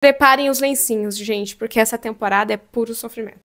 Preparem os lencinhos, gente, porque essa temporada é puro sofrimento.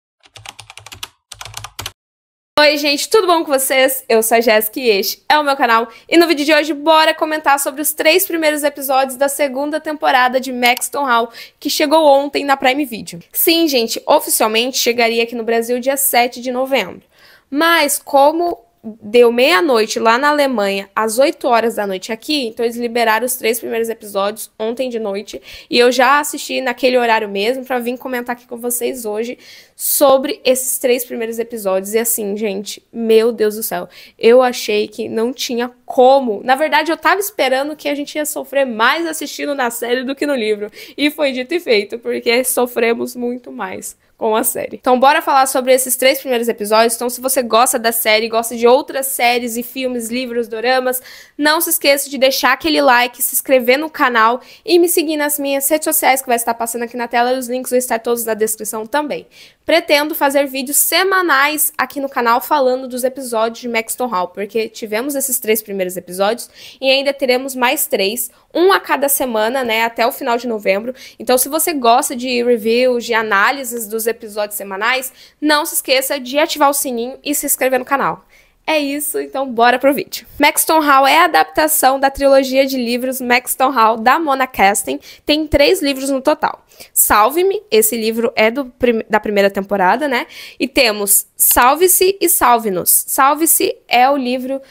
Oi, gente, tudo bom com vocês? Eu sou a Jéssica e este é o meu canal. E no vídeo de hoje, bora comentar sobre os 3 primeiros episódios da segunda temporada de Maxton Hall, que chegou ontem na Prime Video. Sim, gente, oficialmente chegaria aqui no Brasil dia 7 de novembro. Mas como deu meia-noite lá na Alemanha, às 8 horas da noite aqui, então eles liberaram os 3 primeiros episódios ontem de noite, e eu já assisti naquele horário mesmo pra vir comentar aqui com vocês hoje sobre esses 3 primeiros episódios. E assim, gente, meu Deus do céu, eu achei que não tinha como. Na verdade, eu tava esperando que a gente ia sofrer mais assistindo na série do que no livro, e foi dito e feito, porque sofremos muito mais com a série. Então bora falar sobre esses 3 primeiros episódios. Então se você gosta da série, gosta de outras séries e filmes, livros, doramas, não se esqueça de deixar aquele like, se inscrever no canal e me seguir nas minhas redes sociais que vai estar passando aqui na tela, e os links vão estar todos na descrição também. Pretendo fazer vídeos semanais aqui no canal falando dos episódios de Maxton Hall, porque tivemos esses 3 primeiros episódios e ainda teremos mais 3, um a cada semana, né, até o final de novembro. Então se você gosta de reviews, de análises dos episódios semanais, não se esqueça de ativar o sininho e se inscrever no canal. É isso, então bora pro vídeo. Maxton Hall é a adaptação da trilogia de livros Maxton Hall, da Mona Casten. Tem 3 livros no total. Salve-me, esse livro é da primeira temporada, né? E temos Salve-se e Salve-nos. Salve-se é o livro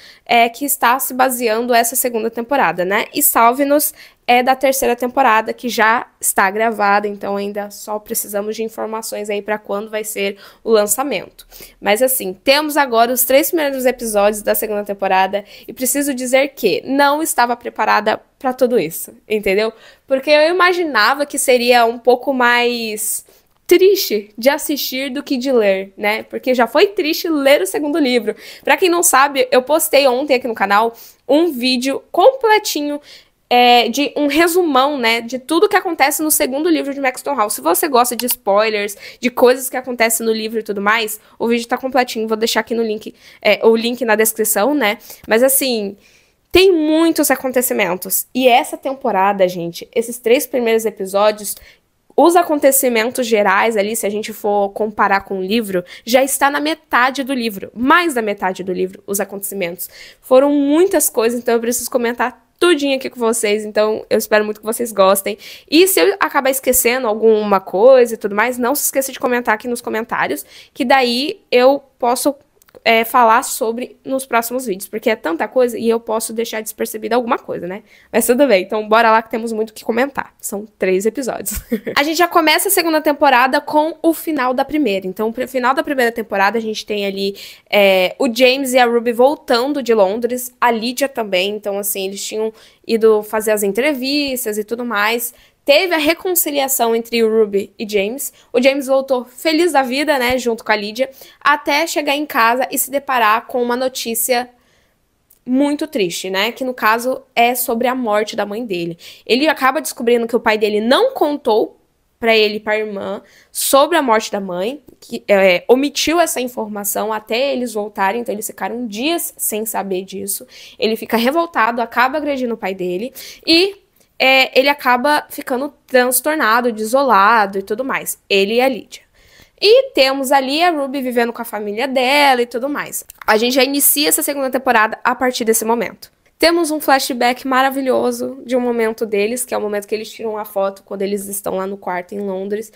que está se baseando essa segunda temporada, né? E Salve-nos é da terceira temporada, que já está gravada, então ainda só precisamos de informações aí para quando vai ser o lançamento. Mas assim, temos agora os 3 primeiros episódios da segunda temporada e preciso dizer que não estava preparada para tudo isso, entendeu? Porque eu imaginava que seria um pouco mais triste de assistir do que de ler, né? Porque já foi triste ler o segundo livro. Pra quem não sabe, eu postei ontem aqui no canal um vídeo completinho de um resumão, né, de tudo que acontece no segundo livro de Maxton Hall. Se você gosta de spoilers, de coisas que acontecem no livro e tudo mais, o vídeo tá completinho, vou deixar aqui no link, o link na descrição, né? Mas assim, tem muitos acontecimentos. E essa temporada, gente, esses 3 primeiros episódios, os acontecimentos gerais ali, se a gente for comparar com o livro, já está na metade do livro. Mais da metade do livro, os acontecimentos. Foram muitas coisas, então eu preciso comentar tudinho aqui com vocês, então eu espero muito que vocês gostem. E se eu acabar esquecendo alguma coisa e tudo mais, não se esqueça de comentar aqui nos comentários, que daí eu posso falar sobre nos próximos vídeos, porque é tanta coisa e eu posso deixar despercebida alguma coisa, né? Mas tudo bem, então bora lá que temos muito o que comentar. São 3 episódios. A gente já começa a segunda temporada com o final da primeira. Então, no final da primeira temporada, a gente tem ali o James e a Ruby voltando de Londres, a Lydia também. Então, assim, eles tinham ido fazer as entrevistas e tudo mais. Teve a reconciliação entre o Ruby e James. O James voltou feliz da vida, né, junto com a Lydia, até chegar em casa e se deparar com uma notícia muito triste, né, que no caso é sobre a morte da mãe dele. Ele acaba descobrindo que o pai dele não contou pra ele e pra irmã sobre a morte da mãe, que omitiu essa informação até eles voltarem, então eles ficaram dias sem saber disso. Ele fica revoltado, acaba agredindo o pai dele e ele acaba ficando transtornado, desolado e tudo mais. Ele e a Lydia. E temos ali a Ruby vivendo com a família dela e tudo mais. A gente já inicia essa segunda temporada a partir desse momento. Temos um flashback maravilhoso de um momento deles, que é o momento que eles tiram a foto quando eles estão lá no quarto em Londres.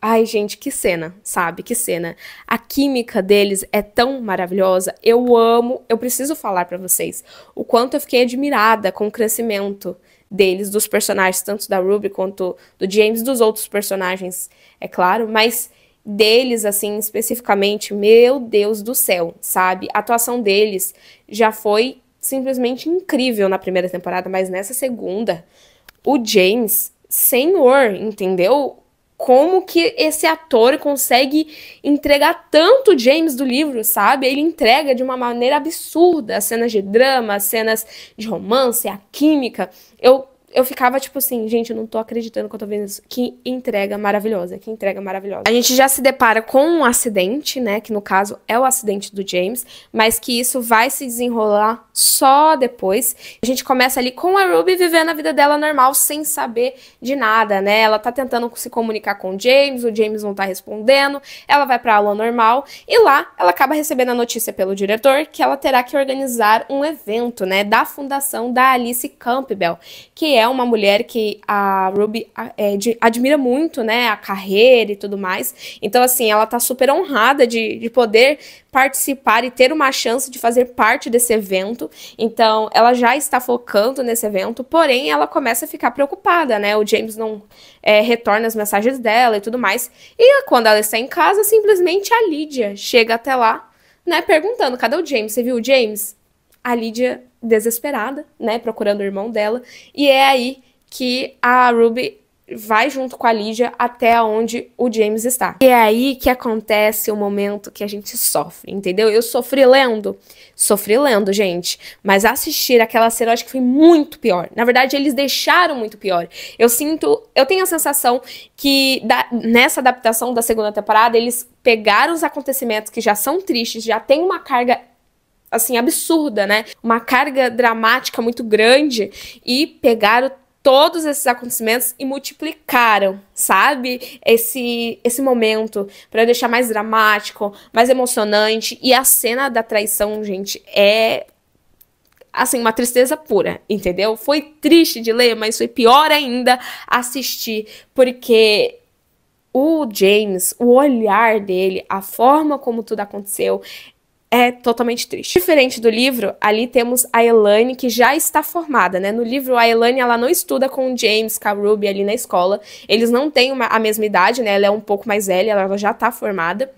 Ai, gente, que cena, sabe? Que cena. A química deles é tão maravilhosa. Eu amo, eu preciso falar pra vocês o quanto eu fiquei admirada com o crescimento deles, dos personagens, tanto da Ruby quanto do James, dos outros personagens, é claro, mas deles, assim, especificamente, meu Deus do céu, sabe? A atuação deles já foi simplesmente incrível na primeira temporada, mas nessa segunda, o James, senhor, entendeu? Como que esse ator consegue entregar tanto James do livro, sabe? Ele entrega de uma maneira absurda as cenas de drama, as cenas de romance, a química. Eu eu ficava tipo assim, gente, eu não tô acreditando que eu tô vendo isso. Que entrega maravilhosa, que entrega maravilhosa. A gente já se depara com um acidente, né, que no caso é o acidente do James, mas que isso vai se desenrolar só depois. A gente começa ali com a Ruby vivendo a vida dela normal, sem saber de nada, né? Ela tá tentando se comunicar com o James não tá respondendo, ela vai pra aula normal, e lá ela acaba recebendo a notícia pelo diretor que ela terá que organizar um evento, né, da fundação da Alice Campbell, que é uma mulher que a Ruby admira muito, né, a carreira e tudo mais. Então, assim, ela tá super honrada de poder participar e ter uma chance de fazer parte desse evento. Então, ela já está focando nesse evento, porém, ela começa a ficar preocupada, né? O James não retorna as mensagens dela e tudo mais. E quando ela está em casa, simplesmente a Lydia chega até lá, né, perguntando, cadê o James? Você viu o James? A Lydia, desesperada, né, procurando o irmão dela, e é aí que a Ruby vai junto com a Lydia até onde o James está. E é aí que acontece o momento que a gente sofre, entendeu? Eu sofri lendo, gente, mas assistir aquela cena eu acho que foi muito pior. Na verdade, eles deixaram muito pior. Eu tenho a sensação que nessa adaptação da segunda temporada, eles pegaram os acontecimentos que já são tristes, já tem uma carga assim, absurda, né? Uma carga dramática muito grande e pegaram todos esses acontecimentos e multiplicaram, sabe? Esse momento para deixar mais dramático, mais emocionante. E a cena da traição, gente, é assim, uma tristeza pura, entendeu? Foi triste de ler, mas foi pior ainda assistir, porque o James, o olhar dele, a forma como tudo aconteceu, é totalmente triste. Diferente do livro, ali temos a Elaine, que já está formada, né? No livro, a Elaine, ela não estuda com o James, com a Ruby ali na escola. Eles não têm a mesma idade, né? Ela é um pouco mais velha, ela já está formada.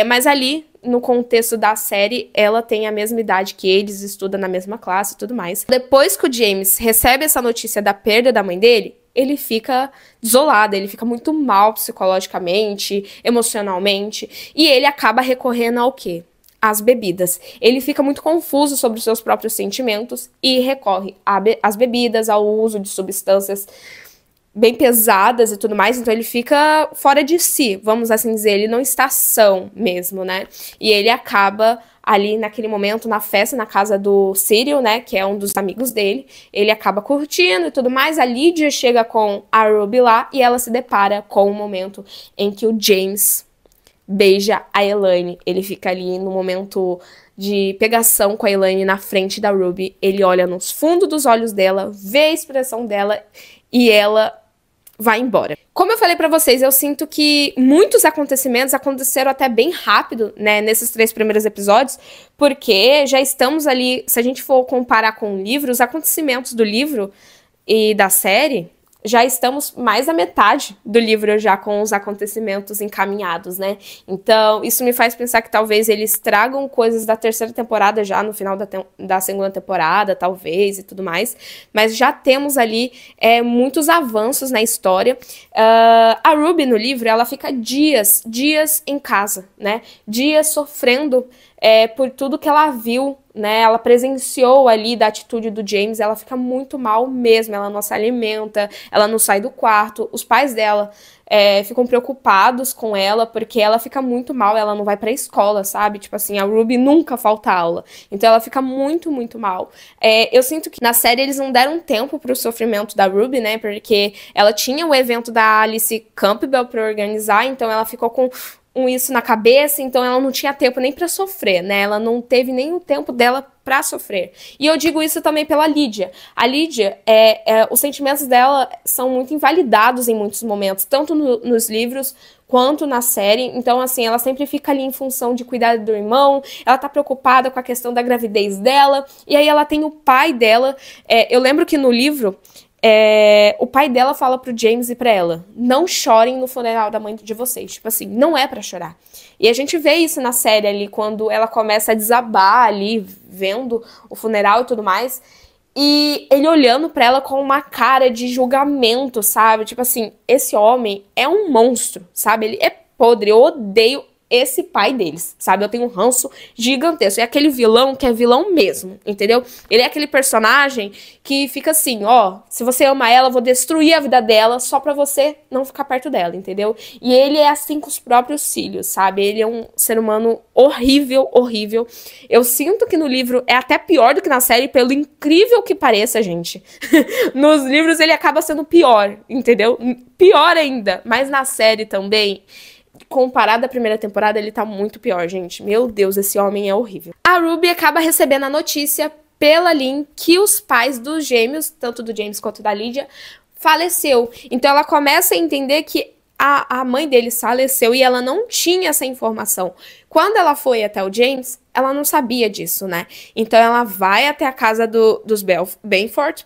Mas ali, no contexto da série, ela tem a mesma idade que eles, estuda na mesma classe e tudo mais. Depois que o James recebe essa notícia da perda da mãe dele, ele fica desolado, ele fica muito mal psicologicamente, emocionalmente, e ele acaba recorrendo ao quê? As bebidas. Ele fica muito confuso sobre os seus próprios sentimentos e recorre às bebidas, ao uso de substâncias bem pesadas e tudo mais, então ele fica fora de si, vamos assim dizer, ele não está são mesmo, né? E ele acaba ali naquele momento, na festa, na casa do Cyril, né, que é um dos amigos dele, ele acaba curtindo e tudo mais, a Lydia chega com a Ruby lá e ela se depara com o momento em que o James beija a Elaine. Ele fica ali no momento de pegação com a Elaine na frente da Ruby. Ele olha nos fundos dos olhos dela, vê a expressão dela e ela vai embora. Como eu falei pra vocês, eu sinto que muitos acontecimentos aconteceram até bem rápido, né, nesses 3 primeiros episódios, porque já estamos ali, se a gente for comparar com o livro, os acontecimentos do livro e da série, já estamos mais da metade do livro já com os acontecimentos encaminhados, né? Então, isso me faz pensar que talvez eles tragam coisas da terceira temporada já no final da segunda temporada, talvez, e tudo mais. Mas já temos ali muitos avanços na história. A Ruby, no livro, ela fica dias em casa, né? Dias sofrendo por tudo que ela viu, né? Ela presenciou ali da atitude do James, ela fica muito mal mesmo, ela não se alimenta, ela não sai do quarto, os pais dela ficam preocupados com ela, porque ela fica muito mal, ela não vai pra escola, sabe? Tipo assim, a Ruby nunca falta aula, então ela fica muito mal. Eu sinto que na série eles não deram tempo pro sofrimento da Ruby, né? Porque ela tinha o evento da Alice Campbell pra organizar, então ela ficou com isso na cabeça, então ela não tinha tempo nem pra sofrer, né? Ela não teve nem o tempo dela pra sofrer. E eu digo isso também pela Lydia. A Lydia, os sentimentos dela são muito invalidados em muitos momentos, tanto nos livros quanto na série. Então, assim, ela sempre fica ali em função de cuidar do irmão, ela tá preocupada com a questão da gravidez dela, e aí ela tem o pai dela. Eu lembro que no livro, o pai dela fala pro James e pra ela: não chorem no funeral da mãe de vocês. Tipo assim, não é pra chorar. E a gente vê isso na série ali, quando ela começa a desabar ali, vendo o funeral e tudo mais. E ele olhando pra ela com uma cara de julgamento, sabe? Tipo assim, esse homem é um monstro, sabe? Ele é podre, eu odeio esse pai deles, sabe? Eu tenho um ranço gigantesco. É aquele vilão que é vilão mesmo, entendeu? Ele é aquele personagem que fica assim, ó, se você ama ela, eu vou destruir a vida dela só pra você não ficar perto dela, entendeu? E ele é assim com os próprios filhos, sabe? Ele é um ser humano horrível, horrível. Eu sinto que no livro é até pior do que na série, pelo incrível que pareça, gente. Nos livros ele acaba sendo pior, entendeu? Pior ainda. Mas na série também, comparado à primeira temporada, ele tá muito pior, gente. Meu Deus, esse homem é horrível. A Ruby acaba recebendo a notícia pela Lynn que os pais dos gêmeos, tanto do James quanto da Lydia, faleceu. Então ela começa a entender que a mãe deles faleceu e ela não tinha essa informação. Quando ela foi até o James, ela não sabia disso, né? Então ela vai até a casa dos Belfort,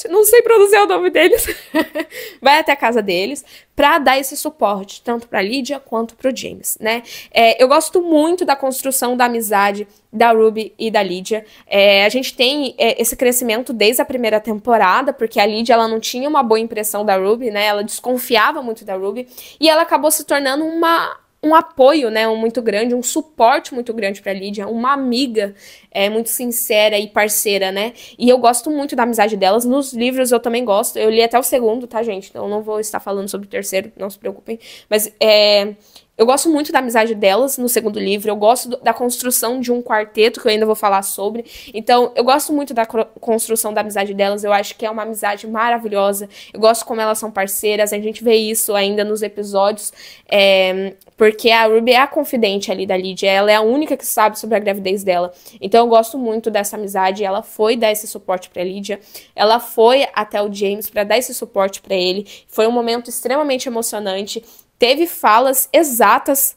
não sei pronunciar o nome deles, vai até a casa deles pra dar esse suporte, tanto pra Lydia quanto pro James, né? Eu gosto muito da construção da amizade da Ruby e da Lydia. A gente tem esse crescimento desde a primeira temporada, porque a Lydia, ela não tinha uma boa impressão da Ruby, né? Ela desconfiava muito da Ruby, e ela acabou se tornando um apoio, né, muito grande, um suporte muito grande pra Lydia, uma amiga muito sincera e parceira, né, e eu gosto muito da amizade delas. Nos livros eu também gosto, eu li até o segundo, tá, gente, então eu não vou estar falando sobre o terceiro, não se preocupem, mas eu gosto muito da amizade delas no segundo livro, eu gosto da construção de um quarteto, que eu ainda vou falar sobre. Então, eu gosto muito da construção da amizade delas, eu acho que é uma amizade maravilhosa. Eu gosto como elas são parceiras, a gente vê isso ainda nos episódios, porque a Ruby é a confidente ali da Lydia, ela é a única que sabe sobre a gravidez dela. Então, eu gosto muito dessa amizade, ela foi dar esse suporte pra Lydia, ela foi até o James pra dar esse suporte pra ele. Foi um momento extremamente emocionante. Teve falas exatas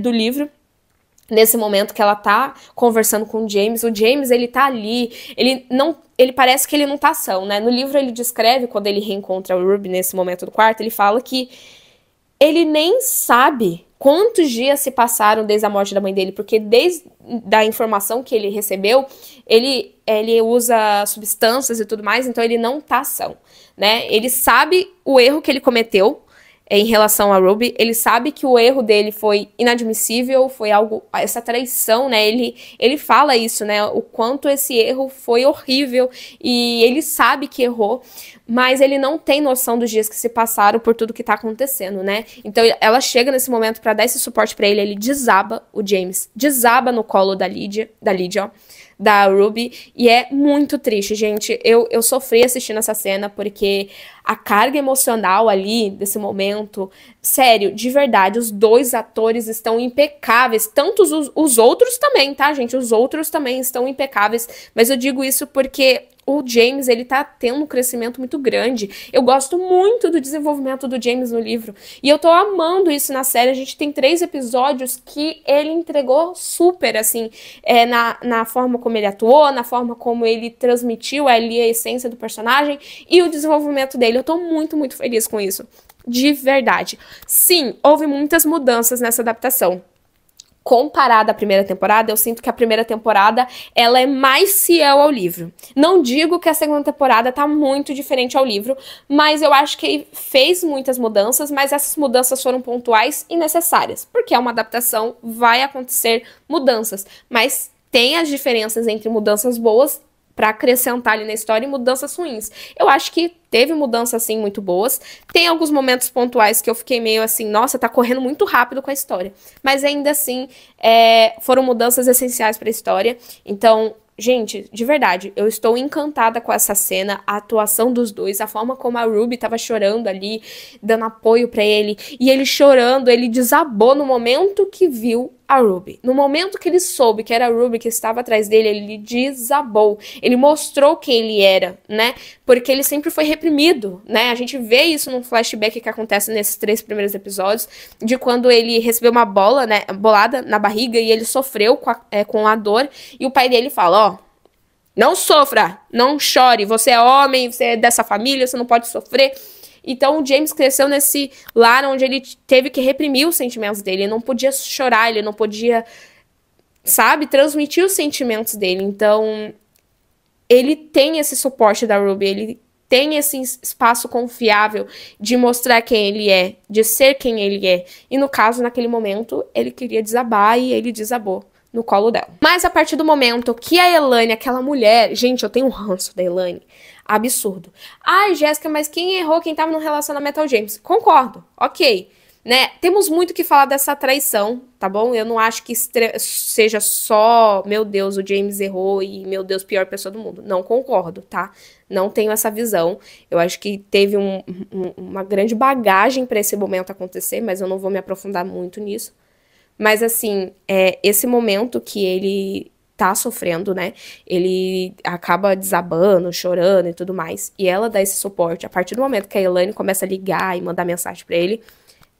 do livro, nesse momento que ela tá conversando com o James. O James, ele tá ali, ele parece que ele não tá ação, né? No livro ele descreve, quando ele reencontra o Ruby nesse momento do quarto, ele fala que ele nem sabe quantos dias se passaram desde a morte da mãe dele, porque desde a informação que ele recebeu, ele usa substâncias e tudo mais, então ele não tá ação, né? Ele sabe o erro que ele cometeu, em relação a Ruby, ele sabe que o erro dele foi inadmissível, foi algo, essa traição, né, ele fala isso, né, o quanto esse erro foi horrível, e ele sabe que errou, mas ele não tem noção dos dias que se passaram por tudo que tá acontecendo, né, então ela chega nesse momento pra dar esse suporte pra ele desaba, o James desaba no colo da Lydia, ó, da Ruby, e é muito triste, gente. Eu sofri assistindo essa cena, porque a carga emocional ali, desse momento, sério, de verdade, os dois atores estão impecáveis, tanto os outros também, tá, gente? Os outros também estão impecáveis, mas eu digo isso porque o James, ele tá tendo um crescimento muito grande. Eu gosto muito do desenvolvimento do James no livro, e eu tô amando isso na série. A gente tem 3 episódios que ele entregou super, assim, na forma como ele atuou, na forma como ele transmitiu ali a essência do personagem e o desenvolvimento dele. Eu tô muito, muito feliz com isso, de verdade. Sim, houve muitas mudanças nessa adaptação. Comparada à primeira temporada, eu sinto que a primeira temporada, ela é mais fiel ao livro. Não digo que a segunda temporada tá muito diferente ao livro, mas eu acho que fez muitas mudanças, mas essas mudanças foram pontuais e necessárias, porque é uma adaptação, vai acontecer mudanças, mas tem as diferenças entre mudanças boas pra acrescentar ali na história e mudanças ruins. Eu acho que teve mudanças, assim, muito boas. Tem alguns momentos pontuais que eu fiquei meio assim, nossa, tá correndo muito rápido com a história. Mas ainda assim, foram mudanças essenciais pra história. Então, gente, de verdade, eu estou encantada com essa cena, a atuação dos dois, a forma como a Ruby tava chorando ali, dando apoio pra ele, e ele chorando, ele desabou no momento que viu a Ruby. No momento que ele soube que era a Ruby que estava atrás dele, ele desabou. Ele mostrou quem ele era, né? Porque ele sempre foi reprimido, né? A gente vê isso num flashback que acontece nesses 3 primeiros episódios, de quando ele recebeu uma bola, né, bolada na barriga, e ele sofreu com a dor, e o pai dele fala, ó, não sofra, não chore, você é homem, você é dessa família, você não pode sofrer. Então o James cresceu nesse lar onde ele teve que reprimir os sentimentos dele, ele não podia chorar, ele não podia, sabe, transmitir os sentimentos dele. Então ele tem esse suporte da Ruby, ele tem esse espaço confiável de mostrar quem ele é, de ser quem ele é. E no caso, naquele momento, ele queria desabar e ele desabou no colo dela. Mas a partir do momento que a Elaine, aquela mulher... Gente, eu tenho um ranço da Elaine. Absurdo. Ai, Jéssica, mas quem errou? Quem tava no relacionamento é o James. Concordo. Ok. Né? Temos muito que falar dessa traição, tá bom? Eu não acho que seja só, meu Deus, o James errou e, meu Deus, pior pessoa do mundo. Não concordo, tá? Não tenho essa visão. Eu acho que teve uma grande bagagem pra esse momento acontecer, mas eu não vou me aprofundar muito nisso. Mas, assim, esse momento que ele tá sofrendo, né? Ele acaba desabando, chorando e tudo mais. E ela dá esse suporte. A partir do momento que a Elaine começa a ligar e mandar mensagem pra ele,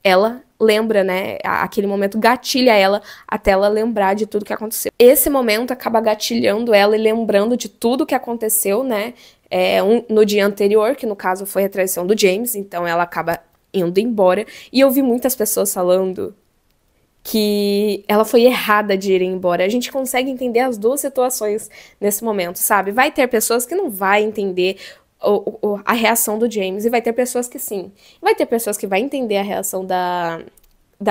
ela lembra, né, aquele momento gatilha ela até ela lembrar de tudo que aconteceu. Esse momento acaba gatilhando ela e lembrando de tudo que aconteceu, né, no dia anterior, que no caso foi a traição do James, então ela acaba indo embora. E eu vi muitas pessoas falando que ela foi errada de ir embora. A gente consegue entender as duas situações nesse momento, sabe? Vai ter pessoas que não vai entender a reação do James, e vai ter pessoas que sim. Vai ter pessoas que vai entender a reação da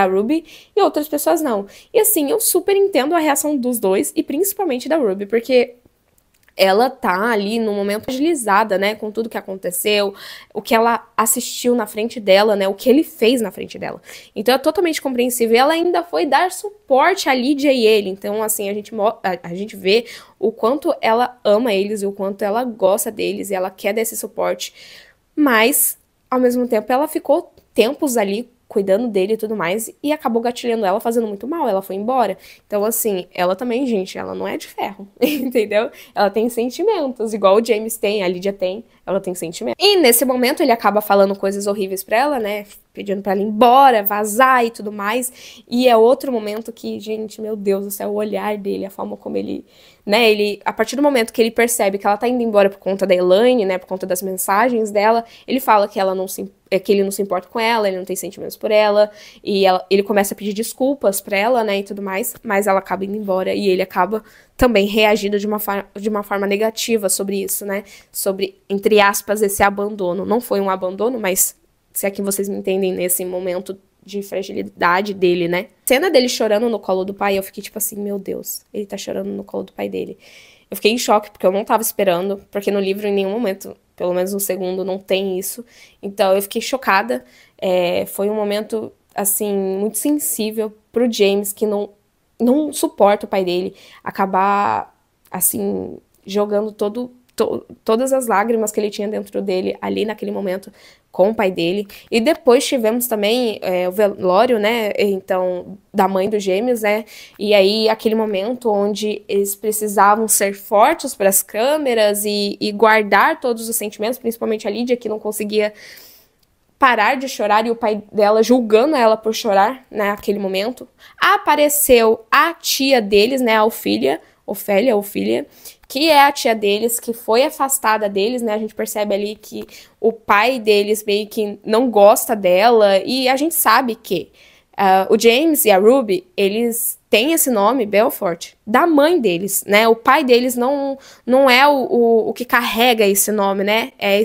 Ruby, e outras pessoas não. E assim, eu super entendo a reação dos dois, e principalmente da Ruby, porque ela tá ali no momento agilizada, né, com tudo que aconteceu, o que ela assistiu na frente dela, né, o que ele fez na frente dela. Então é totalmente compreensível. E ela ainda foi dar suporte a Lydia e ele. Então, assim, a gente vê o quanto ela ama eles e o quanto ela gosta deles e ela quer desse suporte. Mas, ao mesmo tempo, ela ficou tempos ali cuidando dele e tudo mais, e acabou gatilhando ela, fazendo muito mal, ela foi embora. Então, assim, ela também, gente, ela não é de ferro, entendeu? Ela tem sentimentos, igual o James tem, a Lydia tem, ela tem sentimentos. E nesse momento ele acaba falando coisas horríveis pra ela, né, pedindo pra ela ir embora, vazar e tudo mais, e é outro momento que, gente, meu Deus do céu, o olhar dele, a forma como ele, né, a partir do momento que ele percebe que ela tá indo embora por conta da Elaine, né, por conta das mensagens dela, ele fala que que ele não se importa com ela, ele não tem sentimentos por ela, e ele começa a pedir desculpas pra ela, né, e tudo mais, mas ela acaba indo embora, e ele acaba também reagindo de uma forma negativa sobre isso, né, sobre, entre aspas, esse abandono. Não foi um abandono, mas se é que vocês me entendem nesse momento de fragilidade dele, né. Cena dele chorando no colo do pai, eu fiquei tipo assim, meu Deus, ele tá chorando no colo do pai dele. Eu fiquei em choque, porque eu não tava esperando, porque no livro em nenhum momento, pelo menos no segundo, não tem isso. Então eu fiquei chocada. Foi um momento, assim, muito sensível pro James, que não suporta o pai dele acabar, assim, jogando todas as lágrimas que ele tinha dentro dele ali naquele momento com o pai dele. E depois tivemos também o velório, né, então, da mãe dos gêmeos, né, e aí aquele momento onde eles precisavam ser fortes para as câmeras e guardar todos os sentimentos, principalmente a Lydia, que não conseguia parar de chorar, e o pai dela julgando ela por chorar, né, naquele momento. Apareceu a tia deles, né, a Ofélia, que é a tia deles, que foi afastada deles, né, a gente percebe ali que o pai deles meio que não gosta dela, e a gente sabe que o James e a Ruby, eles têm esse nome, Belfort, da mãe deles, né, o pai deles não é o que carrega esse nome, né, é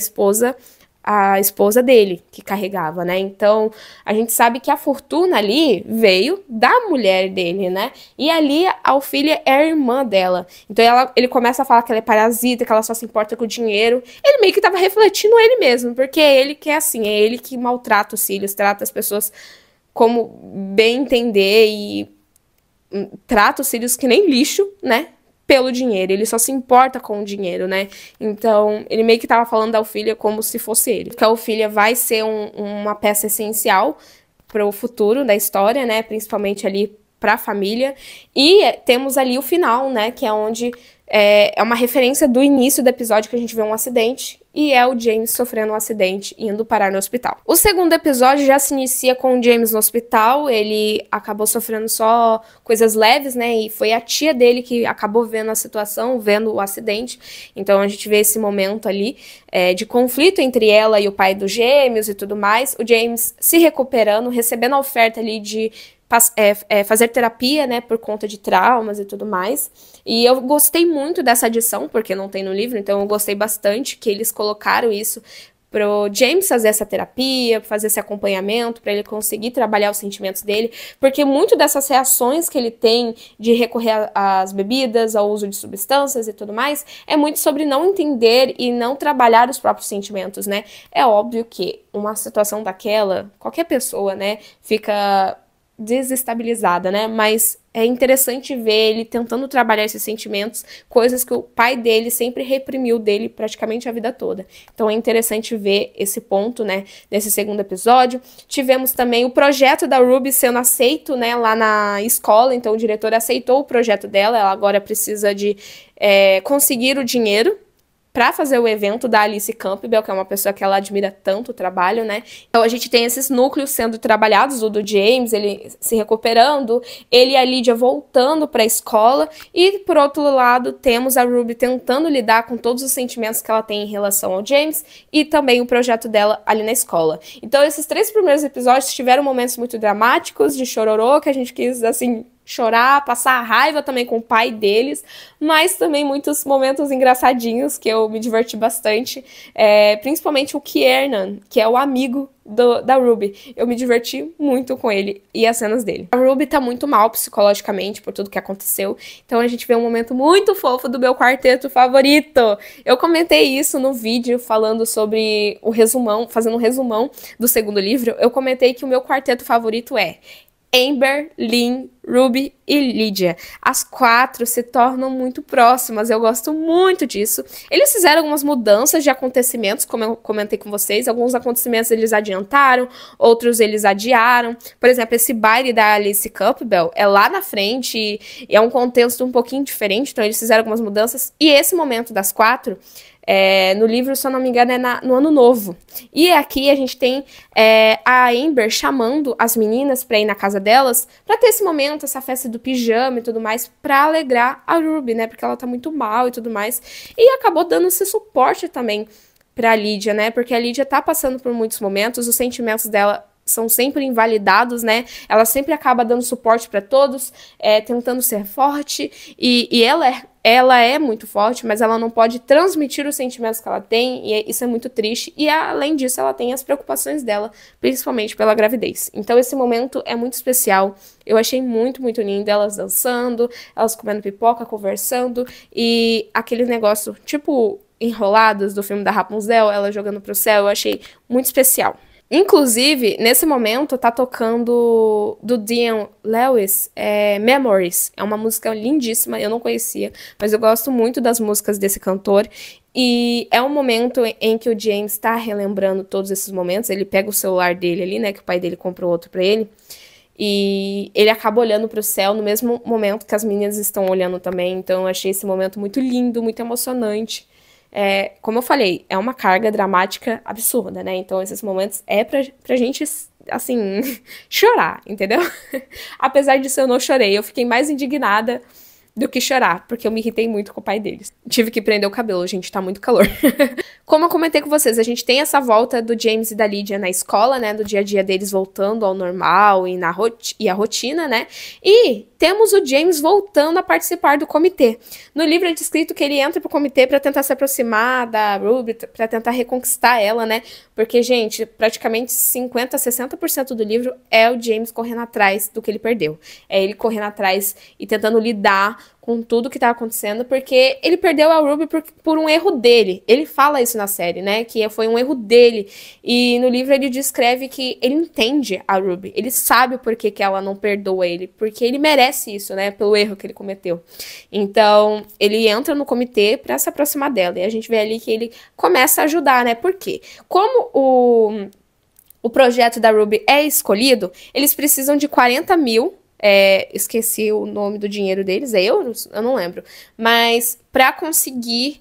a esposa dele que carregava, né, então a gente sabe que a fortuna ali veio da mulher dele, né, e ali a Ofélia é a irmã dela, então ele começa a falar que ela é parasita, que ela só se importa com o dinheiro. Ele meio que tava refletindo ele mesmo, porque é ele que é assim, é ele que maltrata os filhos, trata as pessoas como bem entender e trata os filhos que nem lixo, né, pelo dinheiro, ele só se importa com o dinheiro, né, então ele meio que tava falando da Ofélia como se fosse ele, porque a Ofélia vai ser uma peça essencial pro futuro da história, né, principalmente ali pra família, e temos ali o final, né, que é onde é uma referência do início do episódio que a gente vê um acidente, e é o James sofrendo um acidente e indo parar no hospital. O segundo episódio já se inicia com o James no hospital, ele acabou sofrendo só coisas leves, né, e foi a tia dele que acabou vendo a situação, vendo o acidente, então a gente vê esse momento ali de conflito entre ela e o pai dos gêmeos e tudo mais, o James se recuperando, recebendo a oferta ali de fazer terapia, né, por conta de traumas e tudo mais. E eu gostei muito dessa adição, porque não tem no livro, então eu gostei bastante que eles colocaram isso pro James fazer essa terapia, fazer esse acompanhamento, para ele conseguir trabalhar os sentimentos dele, porque muito dessas reações que ele tem de recorrer às bebidas, ao uso de substâncias e tudo mais, é muito sobre não entender e não trabalhar os próprios sentimentos, né? É óbvio que uma situação daquela, qualquer pessoa, né, fica desestabilizada, né? Mas é interessante ver ele tentando trabalhar esses sentimentos, coisas que o pai dele sempre reprimiu dele praticamente a vida toda. Então é interessante ver esse ponto, né, nesse segundo episódio. Tivemos também o projeto da Ruby sendo aceito, né, lá na escola, então o diretor aceitou o projeto dela, ela agora precisa de conseguir o dinheiro para fazer o evento da Alice Campbell, que é uma pessoa que ela admira tanto o trabalho, né? Então a gente tem esses núcleos sendo trabalhados, o do James, ele se recuperando, ele e a Lydia voltando para a escola, e por outro lado temos a Ruby tentando lidar com todos os sentimentos que ela tem em relação ao James, e também o projeto dela ali na escola. Então esses 3 primeiros episódios tiveram momentos muito dramáticos, de chororô, que a gente quis, assim, chorar, passar raiva também com o pai deles, mas também muitos momentos engraçadinhos que eu me diverti bastante, principalmente o Kiernan, que é o amigo da Ruby. Eu me diverti muito com ele e as cenas dele. A Ruby tá muito mal psicologicamente por tudo que aconteceu, então a gente vê um momento muito fofo do meu quarteto favorito. Eu comentei isso no vídeo falando sobre o resumão, fazendo um resumão do segundo livro. Eu comentei que o meu quarteto favorito é Amber, Lynn, Ruby e Lydia. As 4 se tornam muito próximas, eu gosto muito disso. Eles fizeram algumas mudanças de acontecimentos, como eu comentei com vocês. Alguns acontecimentos eles adiantaram, outros eles adiaram. Por exemplo, esse baile da Alice Campbell é lá na frente e é um contexto um pouquinho diferente, então eles fizeram algumas mudanças. E esse momento das 4... no livro, se eu não me engano, é no Ano Novo. E aqui a gente tem a Amber chamando as meninas pra ir na casa delas, pra ter esse momento, essa festa do pijama e tudo mais, pra alegrar a Ruby, né? Porque ela tá muito mal e tudo mais. E acabou dando esse suporte também pra Lydia, né? Porque a Lydia tá passando por muitos momentos, os sentimentos dela são sempre invalidados, né? Ela sempre acaba dando suporte pra todos, tentando ser forte, e ela é muito forte, mas ela não pode transmitir os sentimentos que ela tem, e isso é muito triste. E além disso, ela tem as preocupações dela, principalmente pela gravidez. Então esse momento é muito especial. Eu achei muito, muito lindo, elas dançando, elas comendo pipoca, conversando, e aquele negócio, tipo, Enrolados, do filme da Rapunzel, ela jogando pro céu, eu achei muito especial. Inclusive, nesse momento, tá tocando do Dion Lewis, Memories. É uma música lindíssima, eu não conhecia, mas eu gosto muito das músicas desse cantor. E é um momento em que o James tá relembrando todos esses momentos. Ele pega o celular dele ali, né, que o pai dele comprou outro pra ele. E ele acaba olhando pro céu no mesmo momento que as meninas estão olhando também. Então eu achei esse momento muito lindo, muito emocionante. Como eu falei, é uma carga dramática absurda, né? Então esses momentos pra gente, assim, chorar, entendeu? Apesar disso, eu não chorei. Eu fiquei mais indignada do que chorar, porque eu me irritei muito com o pai deles. Tive que prender o cabelo, gente, tá muito calor. Como eu comentei com vocês, a gente tem essa volta do James e da Lydia na escola, né, do dia a dia deles voltando ao normal e a rotina, né, e temos o James voltando a participar do comitê. No livro é descrito que ele entra pro comitê pra tentar se aproximar da Ruby, pra tentar reconquistar ela, né, porque, gente, praticamente 50% a 60% do livro é o James correndo atrás do que ele perdeu. É ele correndo atrás e tentando lidar com tudo que tá acontecendo, porque ele perdeu a Ruby por um erro dele. Ele fala isso na série, né, que foi um erro dele. E no livro ele descreve que ele entende a Ruby, ele sabe o porquê que ela não perdoa ele, porque ele merece isso, né, pelo erro que ele cometeu. Então, ele entra no comitê pra se aproximar dela, e a gente vê ali que ele começa a ajudar, né, por quê? Como o projeto da Ruby é escolhido, eles precisam de 40 mil, esqueci o nome do dinheiro deles, é euros? Eu não lembro. Mas para conseguir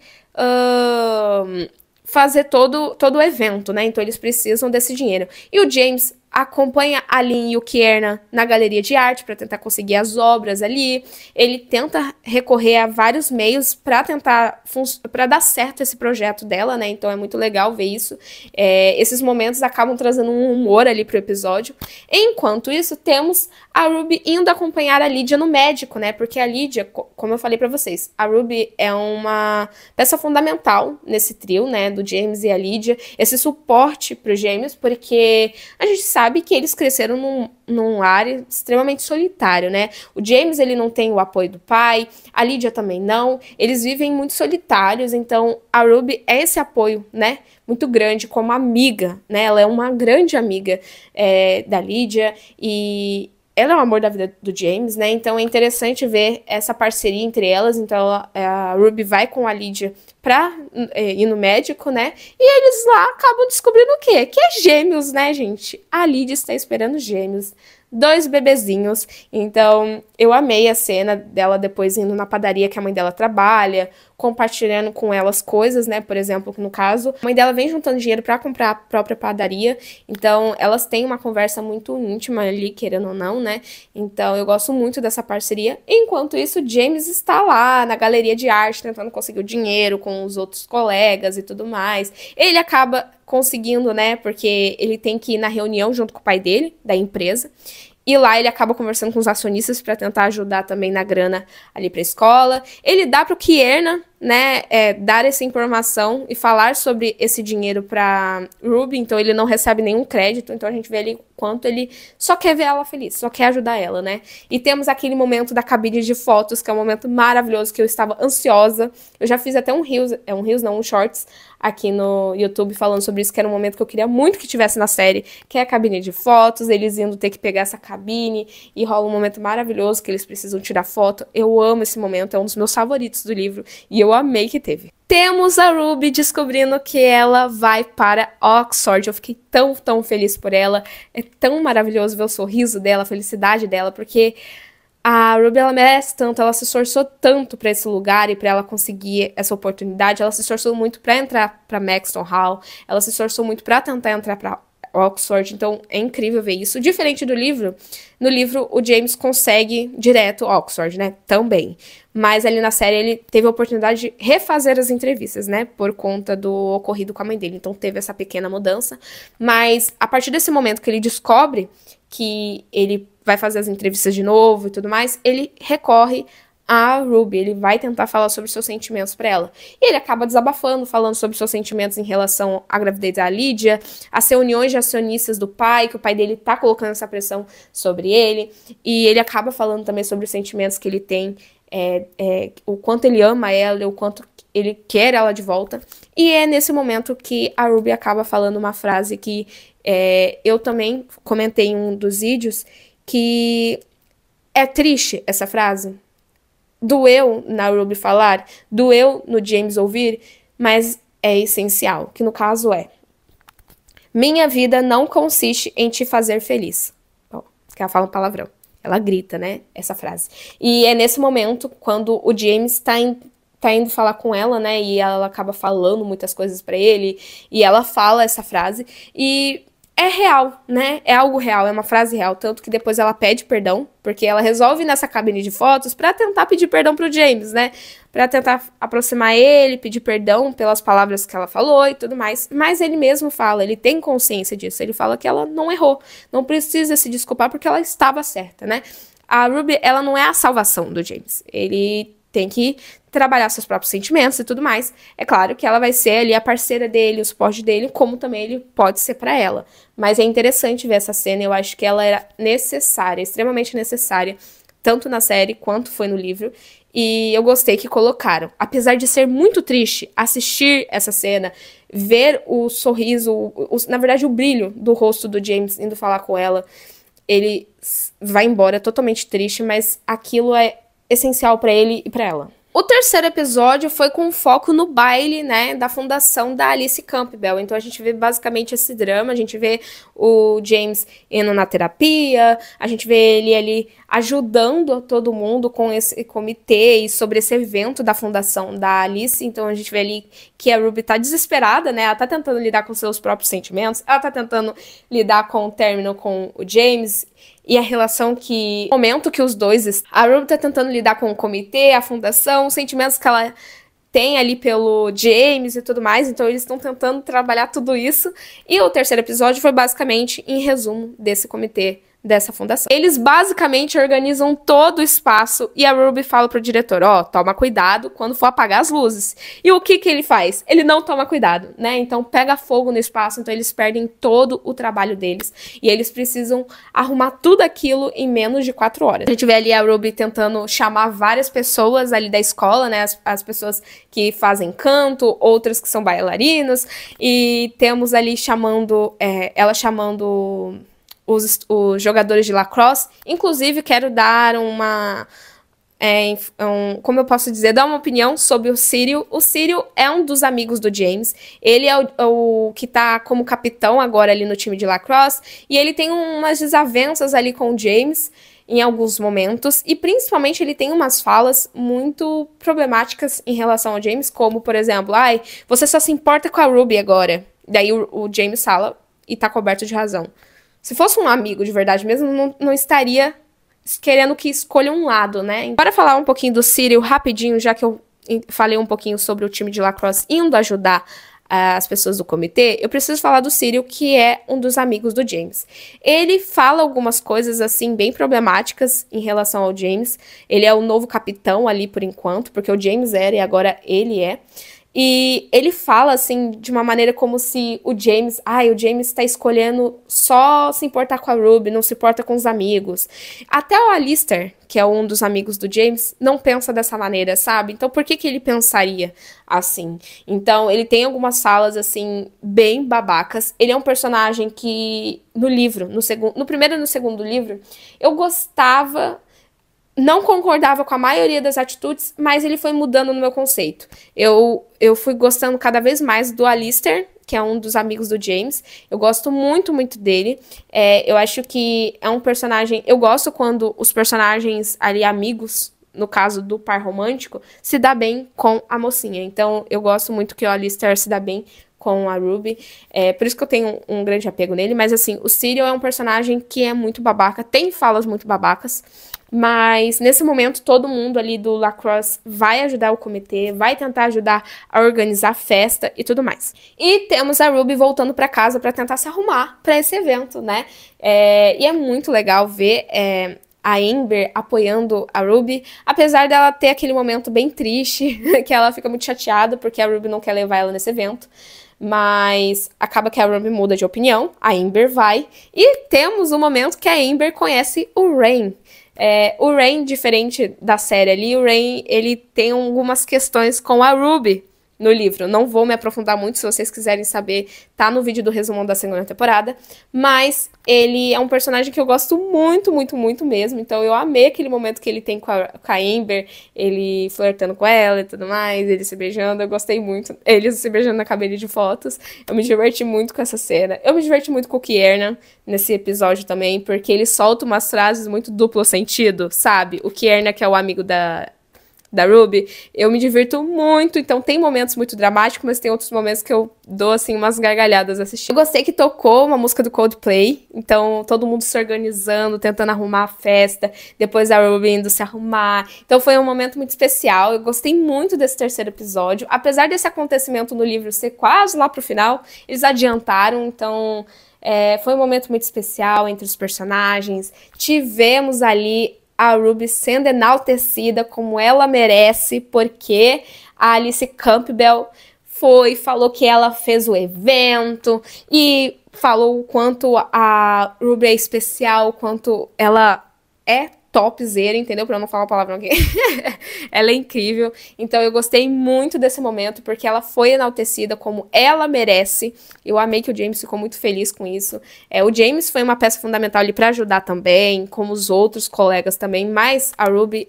fazer todo o evento, né? Então eles precisam desse dinheiro. E o James acompanha a Lynn e o Kiernan na galeria de arte para tentar conseguir as obras ali. Ele tenta recorrer a vários meios para tentar para dar certo esse projeto dela, né? Então é muito legal ver isso. Esses momentos acabam trazendo um humor ali pro episódio. Enquanto isso, temos a Ruby indo acompanhar a Lydia no médico, né? Porque a Lydia, como eu falei para vocês, a Ruby é uma peça fundamental nesse trio, né? Do James e a Lydia. Esse suporte pro James, porque a gente sabe que eles cresceram num lar extremamente solitário, né? O James, ele não tem o apoio do pai, a Lydia também não, eles vivem muito solitários, então a Ruby é esse apoio, né? Muito grande como amiga, né? Ela é uma grande amiga da Lydia e ela é o amor da vida do James, né? Então é interessante ver essa parceria entre elas. Então a Ruby vai com a Lydia pra ir no médico, né? E eles lá acabam descobrindo o quê? Que é gêmeos, né, gente? A Lydia está esperando gêmeos. 2 bebezinhos. Então, eu amei a cena dela depois indo na padaria que a mãe dela trabalha, compartilhando com elas coisas, né? Por exemplo, no caso, a mãe dela vem juntando dinheiro pra comprar a própria padaria. Então, elas têm uma conversa muito íntima ali, querendo ou não, né? Então, eu gosto muito dessa parceria. Enquanto isso, James está lá na galeria de arte, tentando conseguir o dinheiro com os outros colegas e tudo mais. Ele acaba conseguindo, né? Porque ele tem que ir na reunião junto com o pai dele, da empresa. E lá ele acaba conversando com os acionistas para tentar ajudar também na grana ali para a escola. Ele dá para o Kiernan, né, dar essa informação e falar sobre esse dinheiro para Ruby, então ele não recebe nenhum crédito, então a gente vê ali quanto ele só quer ver ela feliz, só quer ajudar ela, né? E temos aquele momento da cabine de fotos, que é um momento maravilhoso, que eu estava ansiosa. Eu já fiz até um shorts aqui no YouTube falando sobre isso, que era um momento que eu queria muito que tivesse na série, que é a cabine de fotos, eles indo ter que pegar essa cabine, e rola um momento maravilhoso que eles precisam tirar foto. Eu amo esse momento, é um dos meus favoritos do livro, e eu amei que teve. Temos a Ruby descobrindo que ela vai para Oxford. Eu fiquei tão feliz por ela. É tão maravilhoso ver o sorriso dela, a felicidade dela, porque a Ruby, ela merece tanto, ela se esforçou tanto para esse lugar e para ela conseguir essa oportunidade. Ela se esforçou muito para entrar para Maxton Hall, ela se esforçou muito para tentar entrar para Oxford, então é incrível ver isso. Diferente do livro, no livro o James consegue direto Oxford, né, também. Mas ali na série ele teve a oportunidade de refazer as entrevistas, né, por conta do ocorrido com a mãe dele. Então teve essa pequena mudança, mas a partir desse momento que ele descobre que ele vai fazer as entrevistas de novo e tudo mais, ele recorre a Ruby, ele vai tentar falar sobre seus sentimentos pra ela. E ele acaba desabafando, falando sobre seus sentimentos em relação à gravidez da Lydia, as reuniões de acionistas do pai, que o pai dele tá colocando essa pressão sobre ele, e ele acaba falando também sobre os sentimentos que ele tem, o quanto ele ama ela, o quanto ele quer ela de volta. E é nesse momento que a Ruby acaba falando uma frase que eu também comentei em um dos vídeos, que é triste essa frase. Doeu na Ruby falar, doeu no James ouvir, mas é essencial, que no caso é: minha vida não consiste em te fazer feliz. Bom, que ela fala um palavrão. Ela grita, né, essa frase. E é nesse momento, quando o James tá indo falar com ela, né, e ela acaba falando muitas coisas pra ele, e ela fala essa frase, e é real, né? É algo real, é uma frase real. Tanto que depois ela pede perdão, porque ela resolve ir nessa cabine de fotos pra tentar pedir perdão pro James, né? Pra tentar aproximar ele, pedir perdão pelas palavras que ela falou e tudo mais. Mas ele mesmo fala, ele tem consciência disso. Ele fala que ela não errou, não precisa se desculpar porque ela estava certa, né? A Ruby, ela não é a salvação do James. Ele tem que trabalhar seus próprios sentimentos e tudo mais. É claro que ela vai ser ali a parceira dele, o suporte dele, como também ele pode ser pra ela. Mas é interessante ver essa cena, eu acho que ela era necessária, extremamente necessária, tanto na série quanto foi no livro. E eu gostei que colocaram. Apesar de ser muito triste assistir essa cena, ver o sorriso, na verdade o brilho do rosto do James indo falar com ela, ele vai embora totalmente triste, mas aquilo é essencial pra ele e pra ela. O terceiro episódio foi com foco no baile, né, da fundação da Alice Campbell. Então a gente vê basicamente esse drama, a gente vê o James indo na terapia, a gente vê ele ali ajudando todo mundo com esse comitê e sobre esse evento da fundação da Alice. Então a gente vê ali que a Ruby tá desesperada, né, ela tá tentando lidar com seus próprios sentimentos, ela tá tentando lidar com o término com o James e a relação que... o momento que os dois... A Ruby tá tentando lidar com o comitê, a fundação, os sentimentos que ela tem ali pelo James e tudo mais. Então eles estão tentando trabalhar tudo isso. E o terceiro episódio foi basicamente em resumo desse comitê, dessa fundação. Eles basicamente organizam todo o espaço e a Ruby fala pro diretor, ó, toma cuidado quando for apagar as luzes. E o que que ele faz? Ele não toma cuidado, né? Então pega fogo no espaço, então eles perdem todo o trabalho deles e eles precisam arrumar tudo aquilo em menos de 4 horas. A gente vê ali a Ruby tentando chamar várias pessoas ali da escola, né? As pessoas que fazem canto, outras que são bailarinos, e temos ali ela chamando os jogadores de lacrosse. Inclusive, quero dar como eu posso dizer, dar uma opinião sobre o Cyril. O Cyril é um dos amigos do James. Ele é o que tá como capitão agora ali no time de lacrosse. E ele tem umas desavenças ali com o James em alguns momentos. E principalmente ele tem umas falas muito problemáticas em relação ao James. Como, por exemplo, ai, você só se importa com a Ruby agora. Daí o James fala e tá coberto de razão. Se fosse um amigo de verdade mesmo, não estaria querendo que escolha um lado, né? Bora falar um pouquinho do Cyril rapidinho, já que eu falei um pouquinho sobre o time de lacrosse indo ajudar as pessoas do comitê. Eu preciso falar do Cyril, que é um dos amigos do James. Ele fala algumas coisas, assim, bem problemáticas em relação ao James. Ele é o novo capitão ali, por enquanto, porque o James era e agora ele é. E ele fala, assim, de uma maneira como se o James tá escolhendo só se importar com a Ruby, não se importa com os amigos. Até o Alistair, que é um dos amigos do James, não pensa dessa maneira, sabe? Então, por que ele pensaria assim? Então, ele tem algumas falas, assim, bem babacas. Ele é um personagem que, no livro, no primeiro e no segundo livro, eu gostava... Não concordava com a maioria das atitudes, mas ele foi mudando no meu conceito. Eu fui gostando cada vez mais do Alistair, que é um dos amigos do James. Eu gosto muito, muito dele. Eu acho que é um personagem... Eu gosto quando os personagens ali, amigos, no caso do par romântico, se dá bem com a mocinha. Então, eu gosto muito que o Alistair se dá bem com a Ruby. Por isso que eu tenho um grande apego nele. Mas, assim, o Cyril é um personagem que é muito babaca. Tem falas muito babacas. Mas, nesse momento, todo mundo ali do lacrosse vai ajudar o comitê, vai tentar ajudar a organizar a festa e tudo mais. E temos a Ruby voltando pra casa pra tentar se arrumar pra esse evento, né? E é muito legal ver a Amber apoiando a Ruby, apesar dela ter aquele momento bem triste, que ela fica muito chateada porque a Ruby não quer levar ela nesse evento. Mas acaba que a Ruby muda de opinião, a Amber vai, e temos o momento que a Amber conhece o Rain. O Rain, diferente da série ali, o Rain, ele tem algumas questões com a Ruby no livro. Não vou me aprofundar muito, se vocês quiserem saber, tá no vídeo do resumão da segunda temporada. Mas ele é um personagem que eu gosto muito, muito, muito mesmo. Então eu amei aquele momento que ele tem com a Amber, ele flertando com ela e tudo mais, eles se beijando, eu gostei muito. Eles se beijando na cabine de fotos. Eu me diverti muito com essa cena. Eu me diverti muito com o Kiernan nesse episódio também, porque ele solta umas frases muito duplo sentido, sabe? O Kiernan, que é o amigo da Ruby, eu me divirto muito, então tem momentos muito dramáticos, mas tem outros momentos que eu dou, assim, umas gargalhadas assistindo. Eu gostei que tocou uma música do Coldplay, então todo mundo se organizando, tentando arrumar a festa, depois a Ruby indo se arrumar, então foi um momento muito especial. Eu gostei muito desse terceiro episódio, apesar desse acontecimento no livro ser quase lá pro final, eles adiantaram, então foi um momento muito especial entre os personagens. Tivemos ali a Ruby sendo enaltecida como ela merece, porque a Alice Campbell falou que ela fez o evento e falou o quanto a Ruby é especial, quanto ela é topzera, entendeu? Pra eu não falar a palavra aqui. Ela é incrível. Então eu gostei muito desse momento, porque ela foi enaltecida como ela merece. Eu amei que o James ficou muito feliz com isso. O James foi uma peça fundamental ali pra ajudar também, como os outros colegas também, mas a Ruby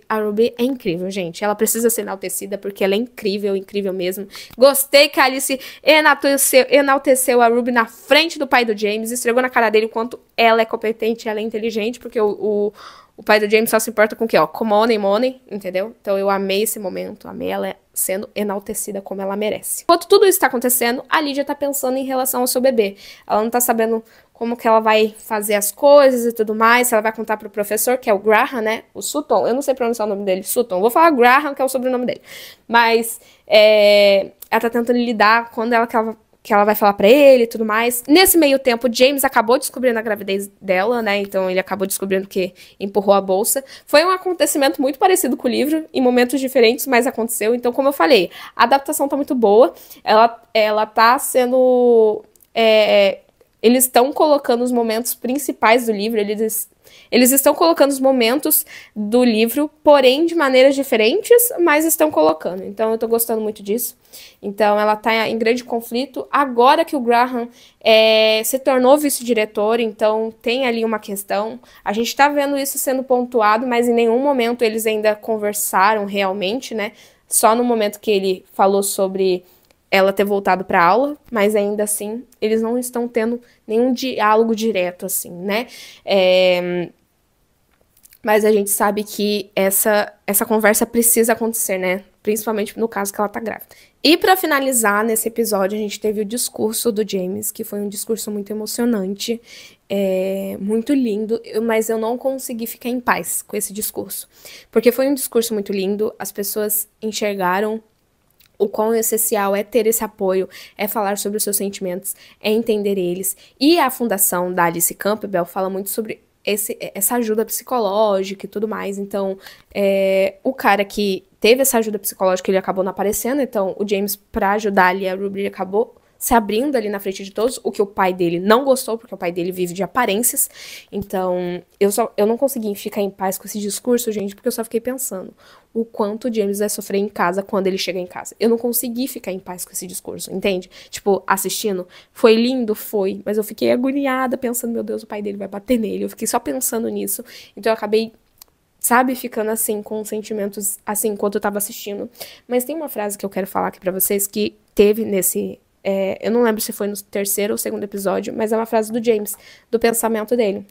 é incrível, gente. Ela precisa ser enaltecida, porque ela é incrível, incrível mesmo. Gostei que a Alice enalteceu a Ruby na frente do pai do James, esfregou na cara dele o quanto ela é competente, ela é inteligente, porque o pai do James só se importa com o quê? Ó, com money, entendeu? Então eu amei esse momento, amei ela sendo enaltecida como ela merece. Enquanto tudo isso tá acontecendo, a Lydia tá pensando em relação ao seu bebê. Ela não tá sabendo como que ela vai fazer as coisas e tudo mais, se ela vai contar pro professor, que é o Graham, né? O Sutton, eu não sei pronunciar o nome dele, Sutton. Vou falar Graham, que é o sobrenome dele. Mas ela tá tentando lidar quando que ela vai falar pra ele e tudo mais. Nesse meio tempo, James acabou descobrindo a gravidez dela, né? Então ele acabou descobrindo que empurrou a bolsa. Foi um acontecimento muito parecido com o livro, em momentos diferentes, mas aconteceu. Então, como eu falei, a adaptação tá muito boa. Ela tá sendo... eles estão colocando os momentos principais do livro, eles estão colocando os momentos do livro, porém de maneiras diferentes, mas estão colocando. Então eu tô gostando muito disso. Então ela tá em grande conflito. Agora que o Graham se tornou vice-diretor, então tem ali uma questão. A gente tá vendo isso sendo pontuado, mas em nenhum momento eles ainda conversaram realmente, né? Só no momento que ele falou sobre ela ter voltado para aula, mas ainda assim eles não estão tendo nenhum diálogo direto, assim, né? Mas a gente sabe que essa conversa precisa acontecer, né? Principalmente no caso que ela tá grávida. E para finalizar, nesse episódio, a gente teve o discurso do James, que foi um discurso muito emocionante, muito lindo, mas eu não consegui ficar em paz com esse discurso. Porque foi um discurso muito lindo, as pessoas enxergaram o quão essencial é ter esse apoio, é falar sobre os seus sentimentos, é entender eles. E a fundação da Alice Campbell fala muito sobre essa ajuda psicológica e tudo mais. Então, o cara que teve essa ajuda psicológica, ele acabou não aparecendo. Então, o James, pra ajudar ali a Ruby, ele acabou se abrindo ali na frente de todos, o que o pai dele não gostou, porque o pai dele vive de aparências. Então, eu não consegui ficar em paz com esse discurso, gente, porque eu só fiquei pensando o quanto o James vai sofrer em casa quando ele chega em casa. Eu não consegui ficar em paz com esse discurso, entende? Tipo, assistindo, foi lindo, foi, mas eu fiquei agoniada pensando, meu Deus, o pai dele vai bater nele. Eu fiquei só pensando nisso, então eu acabei, sabe, ficando assim, com sentimentos assim, enquanto eu tava assistindo. Mas tem uma frase que eu quero falar aqui pra vocês, que teve nesse... eu não lembro se foi no terceiro ou segundo episódio, mas é uma frase do James, do pensamento dele,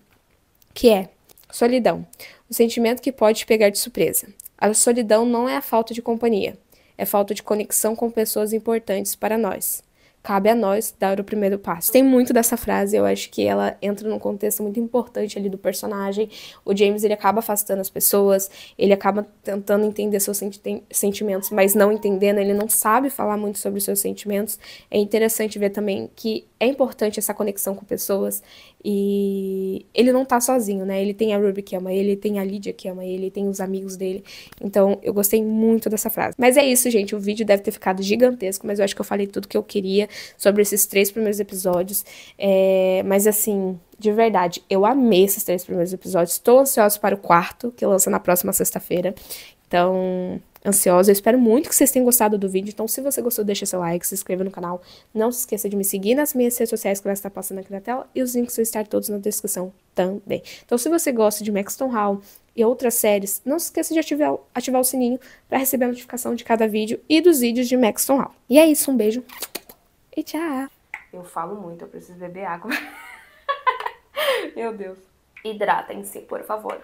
que é: solidão, o sentimento que pode te pegar de surpresa. A solidão não é a falta de companhia, é falta de conexão com pessoas importantes para nós. Cabe a nós dar o primeiro passo. Tem muito dessa frase, eu acho que ela entra num contexto muito importante ali do personagem. O James, ele acaba afastando as pessoas, ele acaba tentando entender seus sentimentos, mas não entendendo, ele não sabe falar muito sobre os seus sentimentos. É interessante ver também que é importante essa conexão com pessoas e ele não tá sozinho, né? Ele tem a Ruby que ama ele, tem a Lydia que ama ele, tem os amigos dele. Então, eu gostei muito dessa frase. Mas é isso, gente. O vídeo deve ter ficado gigantesco, mas eu acho que eu falei tudo que eu queria sobre esses 3 primeiros episódios. Mas, assim, de verdade, eu amei esses 3 primeiros episódios. Estou ansiosa para o 4º, que lança na próxima sexta-feira. Então, ansiosa. Eu espero muito que vocês tenham gostado do vídeo. Então, se você gostou, deixa seu like, se inscreva no canal. Não se esqueça de me seguir nas minhas redes sociais que vai estar passando aqui na tela. E os links vão estar todos na descrição também. Então, se você gosta de Maxton Hall e outras séries, não se esqueça de ativar o sininho para receber a notificação de cada vídeo e dos vídeos de Maxton Hall. E é isso, um beijo e tchau! Eu falo muito, eu preciso beber água. Meu Deus. Hidratem-se, por favor.